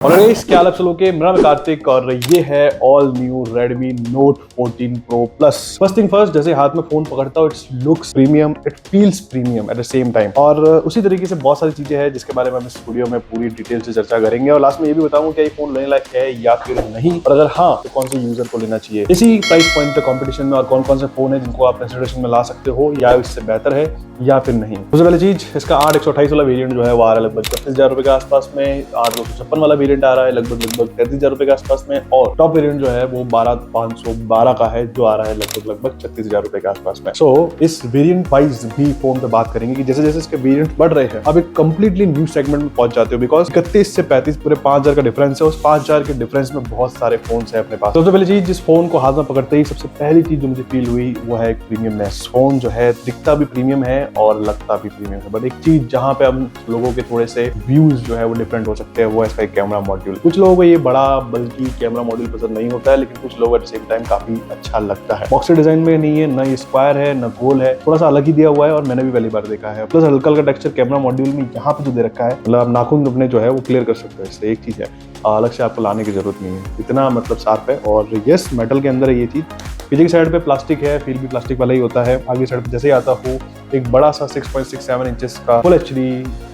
और क्या हाल आप सब लोगों के, मेरा नाम कार्तिक और ये है all new Redmi Note 14 Pro Plus। First thing first, जैसे हाथ में फोन पकड़ता हूँ it's looks premium, it feels premium eight the same time. और उसी तरीके से बहुत सारी चीजें हैं जिसके बारे में हम इस वीडियो में पूरी डिटेल से चर्चा करेंगे और लास्ट में ये भी बताऊंगा कि ये फोन लेने लायक है या फिर नहीं, और अगर हाँ तो कौन से यूजर को लेना चाहिए। इसी प्राइस पॉइंट पे कॉम्पिटिशन में और कौन कौन से फोन है जिनको आप कंसिडरेशन में ला सकते हो या इससे बेहतर है या फिर नहीं। सबसे पहले चीज, इसका 8/128 वाला वेरिएंट जो है वो आ रहा है लगभग 32,000 रुपए के आसपास में। 8/256 वाला वेरिएंट आ रहा है लगभग 33,000 रुपए के आसपास में। और टॉप वेरिएंट जो है वो 12,512 का है जो आ रहा है लगभग 36,000 रुपए के आसपास में। सो इस वेरिएंट वाइज भी फोन पे बात करेंगे कि जैसे जैसे इसके वेरिएंट बढ़ रहे हैं अब एक कंप्लीटली न्यू सेगमेंट में पहुंच जाते हो, बिकॉज 31 से 35 पूरे 5,000 का डिफरेंस है। उस 5,000 के डिफरेंस में बहुत सारे फोन है अपने पास। सबसे पहली चीज, जिस फोन को हाथ में पकड़ते ही सबसे पहली चीज जो मुझे फील हुई वो है प्रीमियमनेस। फोन जो है दिखता भी प्रीमियम है और लगता भी प्रीमियम है, बट एक चीज जहां पे हम लोगों के थोड़े से व्यूज जो है वो डिफरेंट हो सकते हैं वो है इसका कैमरा मॉड्यूल। कुछ लोगों को ये बड़ा बल्कि कैमरा मॉड्यूल पसंद नहीं होता है, लेकिन कुछ लोग एट द सेम टाइम काफी अच्छा लगता है। बॉक्स डिजाइन में नहीं है, न स्क्वायर है न गोल है, थोड़ा सा अलग ही दिया हुआ है और मैंने भी पहली बार देखा है। प्लस हल्का हल्का टेक्सचर कैमरा मॉड्यूल में यहाँ पे जो दे रखा है, मतलब आप नाखून अपने जो है वो क्लियर कर सकते हैं। इससे एक चीज है, अलग से आपको लाने की जरूरत नहीं है, इतना मतलब शार्प है। और यस, मेटल के अंदर है ये चीज। पीछे की साइड पे प्लास्टिक है, फील भी प्लास्टिक वाला ही होता है। आगे साइड पे जैसे ही आता हूँ एक बड़ा सा 6.67 इंचेस का फुल HD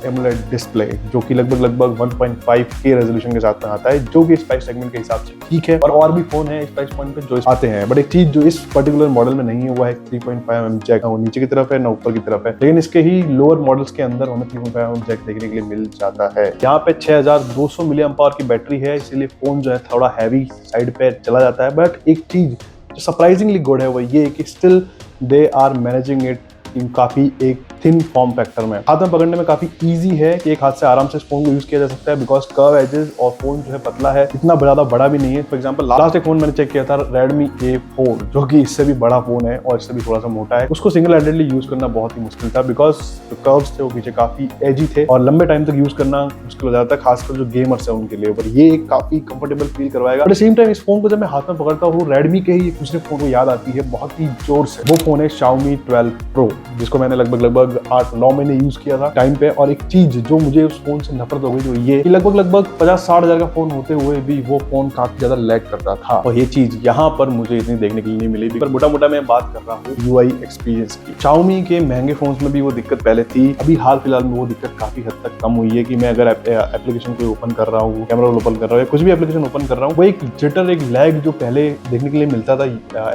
एमोलेड डिस्प्ले जो कि लगभग 1.5K रेजोल्यूशन के साथ में आता है, जो कि इस प्राइस सेगमेंट के हिसाब से ठीक है। और भी फोन है इस प्राइस पॉइंट पे जो आते हैं, बट एक चीज जो इस पर्टिकुलर मॉडल में नहीं है वो है 3.5mm जैक। वो नीचे की तरफ है ना ऊपर की तरफ है, लेकिन इसके ही लोअर मॉडल्स के अंदर हमें 3.5mm जैक देखने के लिए मिल जाता है। यहाँ पे 6200 mAh की बैटरी है, इसीलिए फोन जो है थोड़ा हैवी साइड पे चला जाता है। बट एक चीज सरप्राइजिंगली गुड है वो ये कि still they are managing it in काफी एक थिन फॉर्म फैक्टर में। हाथ में पकड़ने में काफी इजी है कि एक हाथ से आराम से इस फोन को यूज किया जा सकता है, बिकॉज कर्व एजेस और फोन जो है पतला है, इतना ज्यादा बड़ा भी नहीं है। फॉर एग्जांपल लास्ट एक फोन मैंने चेक किया था Redmi A4 जो कि इससे भी बड़ा फोन है और इससे भी थोड़ा सा मोटा है, उसको सिंगल हैंडेडली यूज करना बहुत ही मुश्किल था, बिकॉज जो कर्व्स थे वो पीछे काफी एजी थे और लंबे टाइम तक यूज करना मुश्किल हो जाता है, खासकर जो गेमर्स है उनके लिए। पर ये काफी कंफर्टेबल फील करवाएगा। एट द सेम टाइम इस फोन को जब मैं हाथ में पकड़ता हूँ Redmi के ही दूसरे फोन को याद आती है बहुत ही जोर से। वो फोन है Xiaomi 12 Pro, जिसको मैंने लगभग 8-9 महीने यूज किया था टाइम पे। और एक चीज जो मुझे उस फोन से नफरत हो गई जो ये कि लगभग 50-60 हजार का फोन होते हुए भी वो फोन काफी ज्यादा लैग करता था, और ये चीज यहाँ पर मुझे इतनी देखने के लिए नहीं मिली। पर मोटा मैं बात कर रहा हूँ UI एक्सपीरियंस की। Xiaomi के महंगे फोन्स में भी वो दिक्कत पहले थी, अभी हाल फिलहाल में वो दिक्कत काफी हद तक कम हुई है कि मैं अगर एप्लीकेशन को ओपन कर रहा हूँ, कैमरा ओपन कर रहा हूँ, कुछ भी एप्लीकेशन ओपन कर रहा हूँ, वो एक जिटर एक लैग जो पहले देखने के लिए मिलता था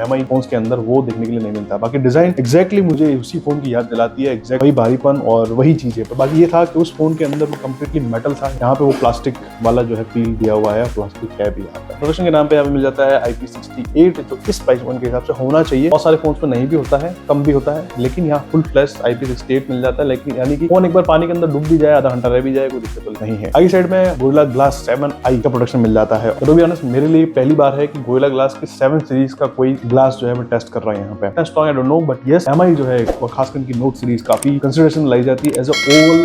MI फोन्स के अंदर वो देखने के लिए नहीं मिलता। बाकी डिजाइन एग्जैक्टली मुझे उसी फोन की याद दिलाती है, एग्जैक्ट वही भारीपन और वही चीज है। बाकी ये था कि उस फोन के अंदर वो कंप्लीटली मेटल था, यहाँ पे वो प्लास्टिक वाला जो है फील दिया हुआ है, प्लास्टिक है भी यहाँ पे। प्रोटेक्शन के नाम पे यहाँ पे मिल जाता है IP68 जो इस प्राइस पॉइंट के हिसाब से होना चाहिए। बहुत सारे फोन में नहीं भी होता है, कम भी होता है, लेकिन यहाँ फुल फ्लैश IP68 मिल जाता है। लेकिन यानी कि फोन एक बार पानी के अंदर डूब भी जाए, आधा घंटा रह भी जाए, कोई दिक्कत नहीं है। आगे साइड में Gorilla Glass 7i का प्रोटेक्शन मिल जाता है। तो बी ऑनेस्ट मेरे लिए पहली बार है कि Gorilla Glass की 7 सीरीज का कोई ग्लास जो है मैं टेस्ट कर रहा है यहाँ पे। Strong I don't know, but yes MI जो है और खासकर इनकी नोट सीरीज काफी कंसिडरेशन लाई जाती है एज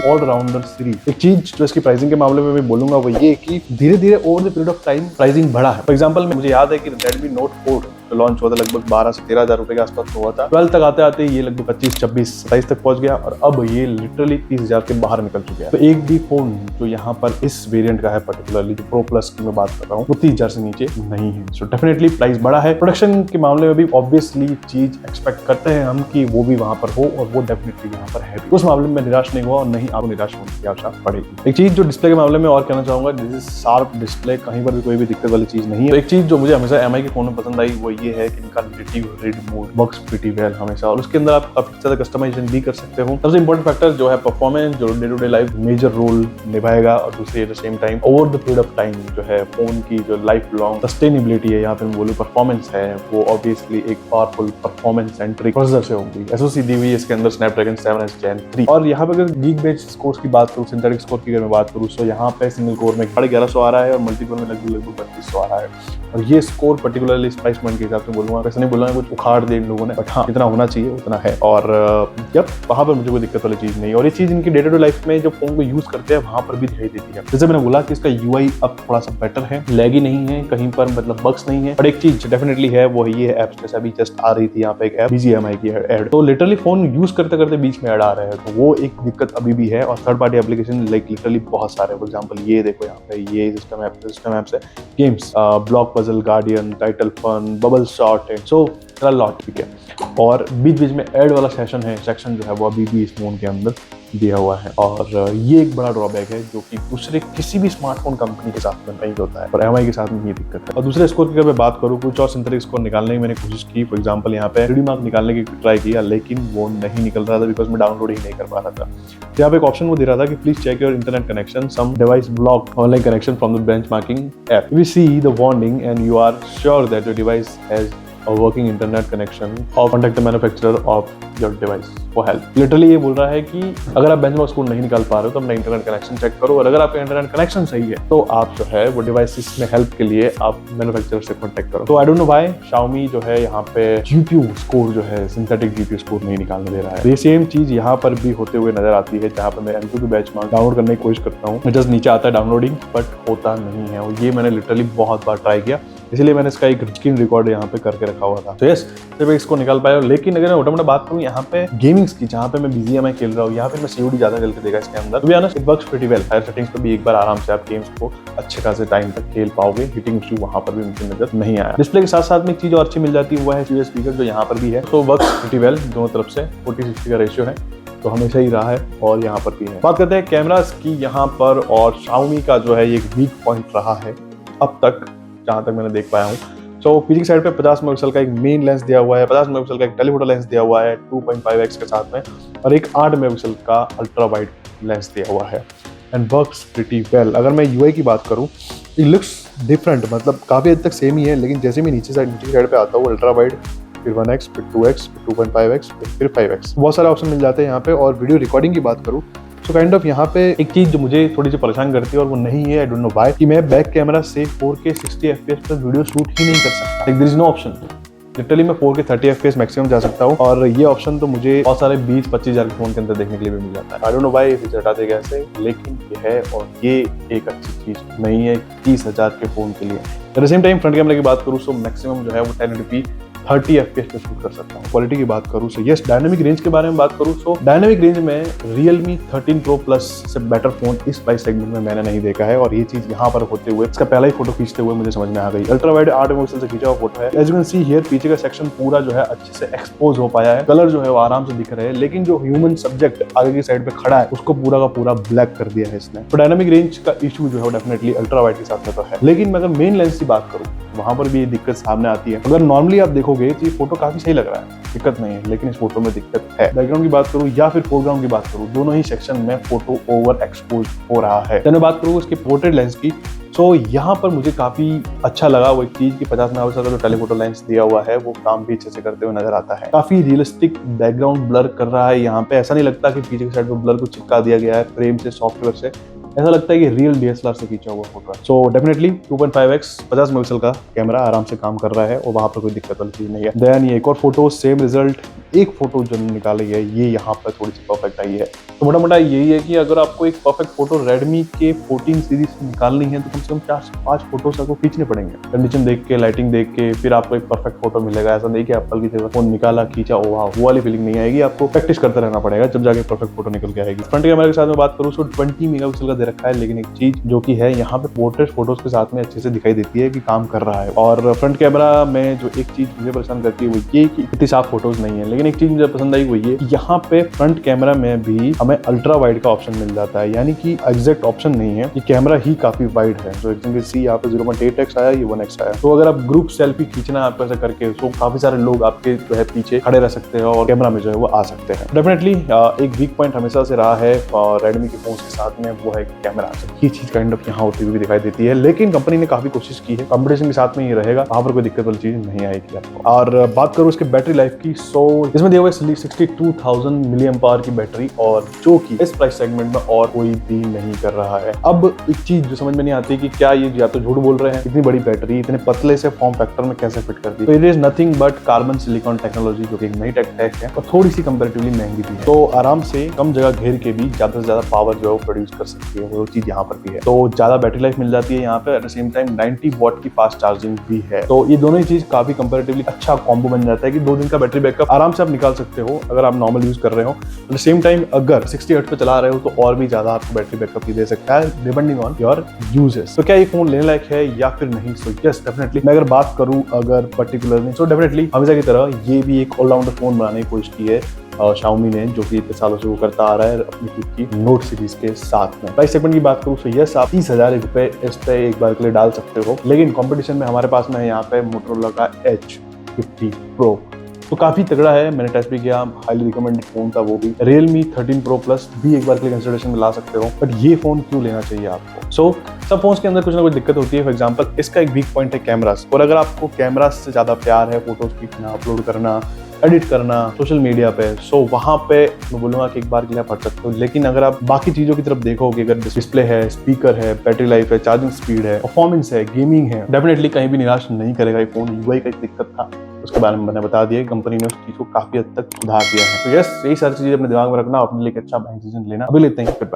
ऑलराउंडर सीरीज। एक चीज जो इसकी प्राइसिंग के मामले में मैं बोलूंगा वो ये कि धीरे धीरे over the period of time pricing बढ़ा है। फॉर एग्जांपल मुझे याद है कि Redmi Note 4 लॉन्च हुआ था लगभग 12 से 13 हजार रुपए के आसपास हुआ था। 12 तक आते आते ये लगभग 25, 26, 27 तक पहुंच गया और अब ये लिटरली 30,000 के बाहर निकल चुके हैं। तो एक भी फोन जो यहाँ पर इस वेरिएंट का है, पर्टिकुलरली जो Pro Plus की मैं बात कर रहा हूँ, वो 30,000 से नीचे नहीं है। सो डेफिनेटली प्राइस बढ़ा है। प्रोडक्शन के मामले में भी ऑब्वियसली चीज एक्सपेक्ट करते हैं हम कि वो भी वहां पर हो, और वो डेफिनेटली यहाँ पर है। उस मामले में निराश नहीं हुआ और नहीं आपको निराश होने की आवश्यकता पड़ेगी। एक चीज जो डिस्प्ले के मामले में और कहना चाहूंगा, दिस इज शार्प डिस्प्ले, कहीं पर भी कोई भी दिक्कत वाली चीज नहीं है। तो एक चीज जो मुझे हमेशा MI के फोन में पसंद आई वो ये है कि इनका read mode works pretty well हमेशा, और उसके अंदर आप काफी ज्यादा कस्टमाइजेशन भी कर सकते हो। सबसे इंपॉर्टेंट फैक्टर जो है परफॉर्मेंस, जो day to day life major role निभाएगा, और दूसरी at the same time over the period of time जो है फोन की जो लाइफ लॉन्ग सस्टेनेबिलिटी है, यहाँ पे मैं बोलूँ परफॉर्मेंस है, वो ऑब्वियसली एक पावरफुल परफॉर्मेंस सेंट्रिक प्रोसेसर से होगी। SoC दी हुई है इसके अंदर Snapdragon 7S Gen 3। और यहाँ पे अगर Geekbench स्कोर की बात करूँ, सिंथेटिक स्कोर की अगर मैं बात करूँ, तो यहाँ पे सिंगल कोर में 1150 आ रहा है और मल्टीकोर में लगभग 3200 आ रहा है। और ये स्कोर पर्टिकुलरली इस प्राइस पॉइंट के हिसाब से बोलूंगा, वैसे नहीं बोलूंगा कुछ उखाड़ दे इन लोगों ने, बट हाँ जितना होना चाहिए उतना है। और जब वहां पर मुझे कोई दिक्कत वाली चीज नहीं है। और ये चीज इनकी डे टू डे लाइफ में जब फोन को यूज करते हैं वहां पर भी दिखाई देती है। जैसे मैंने बोला कि इसका यूआई अब थोड़ा सा बेटर है, लैगी नहीं है कहीं पर, मतलब बग्स नहीं है। और एक चीज डेफिनेटली है वो ये एप्स, जैसे अभी जस्ट आ रही थी यहाँ पे एक ऐप BGMI की ऐड, तो लिटरली फोन यूज करते करते बीच में ऐड आ रहे हैं, तो वो एक दिक्कत अभी भी है। और third party application like literally बहुत सारे, फॉर एग्जांपल ये देखो यहाँ पे ये सिस्टम एप्स है, games, block puzzle, guardian, title fun, bubble shot है, सो लॉट, ठीक है। और बीच बीच में ऐड वाला सेक्शन जो है वो अभी भी इस फोन के अंदर दिया हुआ है। और ये एक बड़ा ड्रॉबैक है जो कि दूसरे किसी भी स्मार्टफोन कंपनी के साथ में नहीं होता है, और MI के साथ में ये दिक्कत है। और दूसरे स्कोर की अगर मैं बात करूँ, कुछ और सिंथेटिक स्कोर निकालने की मैंने कोशिश की, फॉर एग्जांपल यहाँ पे 3D मार्क निकालने की ट्राई किया, लेकिन वो नहीं निकल रहा था बिकॉज मैं डाउनलोड ही नहीं कर पा रहा था। तो यहाँ पे एक ऑप्शन वो दे रहा था कि please check your internet connection, some device block online connection from the benchmarking app, we see the warning and you are sure that your device has a working internet connection or contact the manufacturer of your device for help। Literally ये बोल रहा है कि अगर आप benchmark score नहीं निकाल पा रहे हो तो अपना इंटरनेट कनेक्शन चेक करो, और अगर आपका इंटरनेट कनेक्शन सही है तो आप जो है वो डिवाइसेस में हेल्प के लिए आप मैन्युफैक्चरर से कॉन्टेक्ट करो। तो I don't know why Xiaomi जो है यहाँ पे GPU स्कोर जो है सिंथेटिक GPU स्कोर नहीं निकालने दे रहा है। ये सेम चीज यहाँ पर भी होते हुए नजर आती है, जहाँ पर मैं M2 बेंचमार्क डाउनलोड करने की कोशिश करता हूँ, जस्ट नीचे आता है डाउनलोडिंग, बट होता नहीं है। और ये मैंने लिटरली बहुत बार ट्राई किया, इसलिए मैंने इसका एक स्क्रीन रिकॉर्ड यहाँ पे करके रखा हुआ था। तो यस, जब इसको निकाल पाया। लेकिन अगर मैं मोटा मोटा बात करूँ यहाँ पे गेमिंग्स की, जहाँ पे मैं BGMI खेल रहा हूँ, यहाँ पे मैं COD ज्यादा खेल के देखा इसके अंदर, तो it works pretty well. Higher settings पे भी एक बार आराम से आप गेम्स को अच्छे खासे टाइम तक खेल पाओगे, हिटिंग इशू वहाँ पर भी मुझे नजर नहीं आया। डिस्प्ले के साथ साथ में एक चीज और अच्छी मिल जाती है, वो है स्पीकर जो यहाँ पर भी है, तो वर्क्स प्रीटी वेल दोनों तरफ से, 40-60 का रेशियो है, तो हमेशा ही रहा है और यहाँ पर भी है। बात करते हैं कैमरास की यहाँ पर, और Xiaomi का जो है ये एक वीक पॉइंट रहा है अब तक, जहाँ तक मैंने देख पाया हूँ। तो पीछे की साइड पे 50 मेगापिक्सल का एक मेन लेंस दिया हुआ है, 50 मेगापिक्सल का एक टेलीफोटो लेंस दिया हुआ है 2.5x के साथ में, और एक 8 मेगापिक्सल का अल्ट्रा वाइड लेंस दिया हुआ है, एंड वर्क्स प्रीटी वेल। अगर मैं UI की बात करूँ, इट लुक्स डिफरेंट, मतलब काफ़ी हद तक सेम ही है, लेकिन जैसे मैं नीचे की साइड पे आता हूँ, अल्ट्रा वाइड, फिर 1x, फिर 2x, फिर 2.5x, फिर 5x, बहुत सारे ऑप्शन मिल जाते हैं यहाँ पे। और वीडियो रिकॉर्डिंग की बात करूँ तो काइंड ऑफ यहाँ पे एक चीज जो मुझे थोड़ी सी परेशान करती है, और वो नहीं है, आई डोंट नो व्हाई, कि मैं बैक कैमरा से 4K 60 FPS पर वीडियो शूट ही नहीं कर सकता। Like there is no option. Literally मैं 4K 30 FPS मैक्सिमम जा सकता हूँ, और ये ऑप्शन तो मुझे बहुत सारे 20-25 हज़ार के फोन के अंदर देखने के लिए भी मिल जाता है। आई डोंट नो व्हाई इसे हटाते कैसे, लेकिन ये है, और ये एक अच्छी चीज नहीं है 30,000 के फोन के लिए। Eight the same time front कैमरे की बात करूँ तो मैक्सिमम जो है वो 1080p 30 FPS पे शूट कर सकता हूँ। क्वालिटी की बात करूँ तो यस, डायनामिक रेंज के बारे में बात करूँ तो डायनामिक रेंज में Realme 13 Pro Plus से बेटर फोन इस प्राइस सेगमेंट में मैंने नहीं देखा है, और ये चीज यहाँ पर होते हुए इसका पहला ही फोटो खींचते हुए मुझे समझ में आ गई। अल्ट्रा वाइड 8 मेगापिक्सल से खींचा हुआ फोटो है। As you can see here, पीछे का सेक्शन पूरा जो है अच्छे से एक्सपोज हो पाया है, कलर जो है वो आराम से दिख रहे हैं, लेकिन जो ह्यूमन सब्जेक्ट आगे की साइड पे खड़ा है उसको पूरा का पूरा ब्लैक कर दिया है इसने। तो डायनामिक रेंज का इशू जो है डेफिनेटली अल्ट्रा वाइड के साथ में तो है, लेकिन मैं अगर मेन लेंस की बात करूँ वहां पर भी ये दिक्कत सामने आती है। अगर नॉर्मली आप देखोगे तो ये फोटो काफी सही लग रहा है, दिक्कत नहीं है, लेकिन इस फोटो में दिक्कत है। बैकग्राउंड की बात करूं या फिर फोरग्राउंड की बात करूं, दोनों ही सेक्शन में फोटो ओवर एक्सपोज हो रहा है। जब मैं बात करूं उसकी पोर्ट्रेट लेंस की, तो यहाँ पर मुझे काफी अच्छा लगा वो एक चीज कि 50 मेगापिक्सल का जो टेलीफोटो लेंस दिया हुआ है वो काम भी अच्छे से करते हुए नजर आता है। काफी रियलिस्टिक बैकग्राउंड ब्लर कर रहा है यहाँ पे, ऐसा नहीं लगता कि पीछे की साइड पे ब्लर को चिपका दिया गया है फ्रेम से, सॉफ्टवेयर से, ऐसा लगता है कि रियल DSLR से खींचा हुआ फोटो है। सो डेफिनेटली 2.5x 50 मेगापिक्सल का कैमरा आराम से काम कर रहा है, और वहां पर कोई दिक्कत वाली चीज नहीं है। देन ये एक और फोटो, सेम रिजल्ट, एक फोटो जो निकाली है ये यहाँ पर थोड़ी सी परफेक्ट आई है। तो मोटा मोटा यही है कि अगर आपको एक परफेक्ट फोटो Redmi के 14 सीरीज से निकालनी है तो कम से कम 4 से 5 फोटोस आपको खींचने पड़ेंगे। कंडीशन देख के, लाइटिंग देख के, फिर आपको एक परफेक्ट फोटो मिलेगा। ऐसा नहीं कि एप्पल की जगह फोन निकाला, खींचा, ओ वाह, वो वाली फीलिंग नहीं आएगी। आपको प्रैक्टिस करते रहना पड़ेगा, जब जाके परफेक्ट फोटो निकल के आएगी। फ्रंट कैमरा के साथ में बात करूँ तो 20 मेगापिक्सल का दे रखा है, लेकिन एक चीज जो कि है यहाँ पे पोर्ट्रेट फोटोज के साथ में अच्छे से दिखाई देती है कि काम कर रहा है। और फ्रंट कैमरा में जो एक चीज मुझे परेशान करती है वो ये कि इतनी साफ फोटोज नहीं है, लेकिन एक चीज मुझे पसंद आई वो ये कि यहाँ पे फ्रंट कैमरा में भी हमें अल्ट्रा वाइड का ऑप्शन मिल जाता है, यानी कि एग्जैक्ट ऑप्शन नहीं है कि कैमरा ही काफी वाइड है। तो एग्जाम्पल सी यहाँ पे 0.8x आया, ये 1x आया। तो अगर आप ग्रुप सेल्फी खींचना है आपको ऐसा करके, तो काफी सारे लोग आपके जो है पीछे खड़े रह सकते हैं और कैमरा में जो है वो आ सकते हैं। डेफिनेटली एक वीक पॉइंट हमेशा से रहा है Redmi के फोन के साथ में, वो है कैमरा। ये चीज काइंड ऑफ यहाँ होती हुई भी दिखाई देती है, लेकिन कंपनी ने काफी कोशिश की है, कंपटीशन के साथ में ये रहेगा, वहां पर कोई दिक्कत वाली चीज नहीं आएगी आपको। और बात करूँ इसके बैटरी लाइफ की, सो इसमें दिया हुआ है 62,000 मिली एम्प आवर की बैटरी, और जो कि इस प्राइस सेगमेंट में और कोई भी नहीं कर रहा है। अब एक चीज जो समझ में नहीं आती कि क्या ये या तो झूठ बोल रहे हैं, इतनी बड़ी बैटरी इतने पतले से फॉर्म फैक्टर में कैसे फिट कर दी। तो it is nothing but carbon silicon technology, जो कि एक नई टेक है और थोड़ी सी कंपैरेटिवली महंगी भी है। तो आराम से कम जगह घेर के भी ज्यादा से ज्यादा पावर जो है प्रोड्यूस कर सकती है, वो चीज यहाँ पर भी है। तो ज्यादा बैटरी लाइफ मिल जाती है यहाँ पे, eight the same time 90 what की फास्ट चार्जिंग भी है। तो ये दोनों ही चीज काफी कंपैरेटिवली अच्छा कॉम्बो बन जाता है कि 2 दिन का बैटरी बैकअप आराम से आप निकाल सकते हो अगर आप नॉर्मल यूज कर रहे हो। एट द सेम टाइम अगर 60 हर्ट्ज पे चला रहे हो तो और भी ज्यादा आपको बैटरी बैकअप भी दे सकता है, डिपेंडिंग ऑन योर यूजेस। तो क्या ये फोन लेने लायक है या फिर नहीं? So yes, definitely. मैं अगर बात करूं अगर पर्टिकुलरली, सो डेफिनेटली हमेशा की तरह ये भी एक ऑलराउंडर फोन बनाने की कोशिश की है Xiaomi ने, जो कि इतने सालों से वो करता आ रहा है अपनी खुद की नोट सीरीज के साथ में। प्राइस सेगमेंट की बात करूँ तो यस, आप 30,000 रुपए इस पे एक बार के लिए डाल सकते हो, लेकिन कंपटीशन में हमारे पास में है यहाँ पे मोटोरोला का H50 Pro। तो काफी तगड़ा है, मैंने टेस्ट भी किया, हाईली रिकमेंडेड फोन था वो भी। Realme 13 Pro Plus भी एक बार के लिए कंसिडरेशन में ला सकते हो, बट ये फोन क्यों लेना चाहिए आपको? सो सब फोन्स के अंदर कुछ ना कुछ दिक्कत होती है। फॉर एग्जांपल इसका एक वीक पॉइंट है कैमरास, और अगर आपको कैमरास से ज्यादा प्यार है, फोटोज खींचना, अपलोड करना, एडिट करना सोशल मीडिया पे, सो वहां पे मैं बोलूंगा कि एक बार के लिए पढ़ सकते हो। लेकिन अगर आप बाकी चीजों की तरफ देखोगे, अगर डिस्प्ले है, स्पीकर है, बैटरी लाइफ है, चार्जिंग स्पीड है, परफॉर्मेंस है, गेमिंग है, डेफिनेटली कहीं भी निराश नहीं करेगा ये फोन। यूआई का एक दिक्कत था, उसके बारे में मैंने बता दिया, कंपनी ने उस चीज को काफी हद तक सुधार दिया है। तो यस, यही सारी चीजें अपने दिमाग में रखना, अपने लिए अच्छा डिसीजन लेना। अभी लेते हैं,